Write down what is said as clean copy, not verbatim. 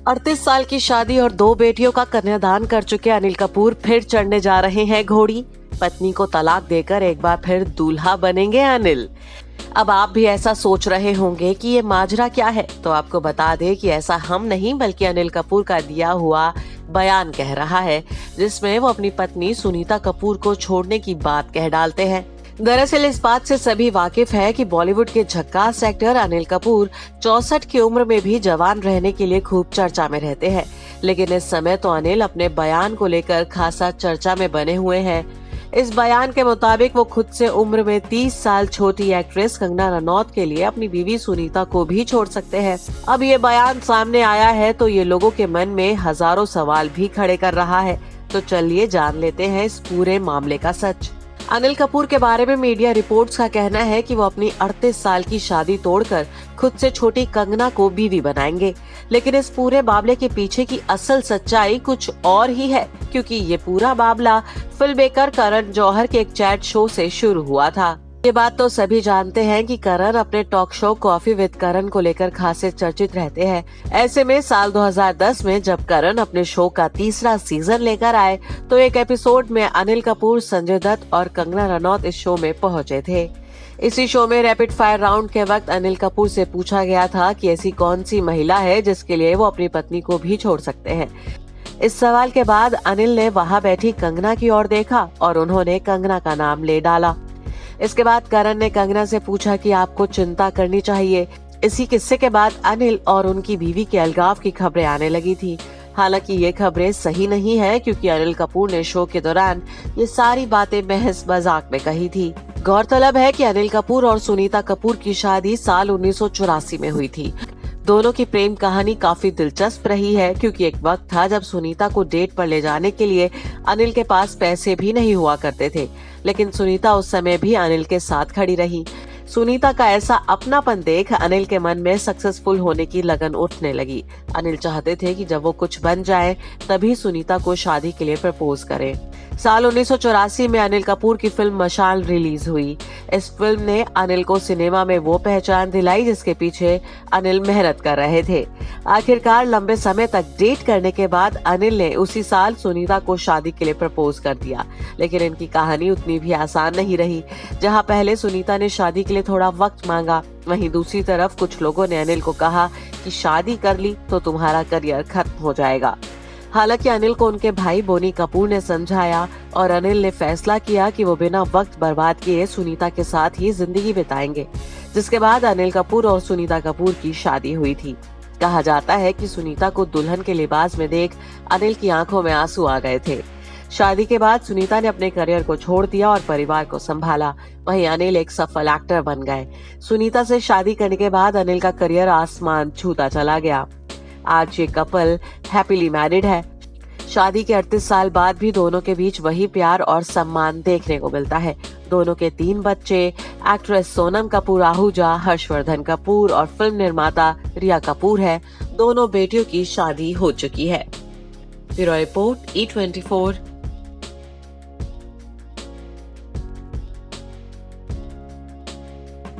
38 साल की शादी और 2 बेटियों का कन्यादान कर चुके अनिल कपूर फिर चढ़ने जा रहे हैं घोड़ी। पत्नी को तलाक देकर एक बार फिर दूल्हा बनेंगे अनिल। अब आप भी ऐसा सोच रहे होंगे कि ये माजरा क्या है, तो आपको बता दें कि ऐसा हम नहीं बल्कि अनिल कपूर का दिया हुआ बयान कह रहा है, जिसमें वो अपनी पत्नी सुनीता कपूर को छोड़ने की बात कह डालते हैं। दरअसल इस बात से सभी वाकिफ है कि बॉलीवुड के झक्कास एक्टर अनिल कपूर 64 की उम्र में भी जवान रहने के लिए खूब चर्चा में रहते हैं। लेकिन इस समय तो अनिल अपने बयान को लेकर खासा चर्चा में बने हुए हैं। इस बयान के मुताबिक वो खुद से उम्र में 30 साल छोटी एक्ट्रेस कंगना रनौत के लिए अपनी बीवी सुनीता को भी छोड़ सकते हैं। अब ये बयान सामने आया है तो ये लोगों के मन में हजारों सवाल भी खड़े कर रहा है। तो चलिए जान लेते हैं इस पूरे मामले का सच। अनिल कपूर के बारे में मीडिया रिपोर्ट्स का कहना है कि वो अपनी 38 साल की शादी तोड़कर खुद से छोटी कंगना को बीवी बनाएंगे। लेकिन इस पूरे मामले के पीछे की असल सच्चाई कुछ और ही है, क्योंकि ये पूरा मामला फिल्म मेकर करण जौहर के एक चैट शो से शुरू हुआ था। ये बात तो सभी जानते हैं कि करण अपने टॉक शो कॉफी विद करण को लेकर खासे चर्चित रहते हैं। ऐसे में साल 2010 में जब करण अपने शो का तीसरा सीजन लेकर आए तो एक एपिसोड में अनिल कपूर, संजय दत्त और कंगना रनौत इस शो में पहुंचे थे। इसी शो में रैपिड फायर राउंड के वक्त अनिल कपूर से पूछा गया था कि ऐसी कौन सी महिला है जिसके लिए वो अपनी पत्नी को भी छोड़ सकते हैं। इस सवाल के बाद अनिल ने वहां बैठी कंगना की ओर देखा और उन्होंने कंगना का नाम ले डाला। इसके बाद करण ने कंगना से पूछा कि आपको चिंता करनी चाहिए। इसी किस्से के बाद अनिल और उनकी बीवी के अलगाव की खबरें आने लगी थी। हालांकि ये खबरें सही नहीं है, क्योंकि अनिल कपूर ने शो के दौरान ये सारी बातें महज मजाक में कही थी। गौरतलब है कि अनिल कपूर और सुनीता कपूर की शादी साल 1984 में हुई थी। दोनों की प्रेम कहानी काफी दिलचस्प रही है, क्योंकि एक वक्त था जब सुनीता को डेट पर ले जाने के लिए अनिल के पास पैसे भी नहीं हुआ करते थे, लेकिन सुनीता उस समय भी अनिल के साथ खड़ी रही। सुनीता का ऐसा अपनापन देख अनिल के मन में सक्सेसफुल होने की लगन उठने लगी। अनिल चाहते थे कि जब वो कुछ बन जाए तभी सुनीता को शादी के लिए प्रपोज करें। साल 1984 में अनिल कपूर की फिल्म मशाल रिलीज हुई। इस फिल्म ने अनिल को सिनेमा में वो पहचान दिलाई जिसके पीछे अनिल मेहनत कर रहे थे। आखिरकार लंबे समय तक डेट करने के बाद अनिल ने उसी साल सुनीता को शादी के लिए प्रपोज कर दिया। लेकिन इनकी कहानी उतनी भी आसान नहीं रही। जहां पहले सुनीता ने शादी के लिए थोड़ा वक्त मांगा, वहीं दूसरी तरफ कुछ लोगों ने अनिल को कहा कि शादी कर ली तो तुम्हारा करियर खत्म हो जाएगा। हालांकि अनिल को उनके भाई बोनी कपूर ने समझाया और अनिल ने फैसला किया कि वो बिना वक्त बर्बाद किए सुनीता के साथ ही जिंदगी बिताएंगे। जिसके बाद अनिल कपूर और सुनीता कपूर की शादी हुई थी। कहा जाता है कि सुनीता को दुल्हन के लिबास में देख अनिल की आंखों में आंसू आ गए थे। शादी के बाद सुनीता ने अपने करियर को छोड़ दिया और परिवार को संभाला। वहीं अनिल एक सफल एक्टर बन गए। सुनीता से शादी करने के बाद अनिल का करियर आसमान छूता चला गया। आज ये कपल हैप्पीली मैरिड है। शादी के 38 साल बाद भी दोनों के बीच वही प्यार और सम्मान देखने को मिलता है। दोनों के 3 बच्चे एक्ट्रेस सोनम कपूर आहूजा, हर्षवर्धन कपूर और फिल्म निर्माता रिया कपूर है। दोनों बेटियों की शादी हो चुकी है। Bureau report E24।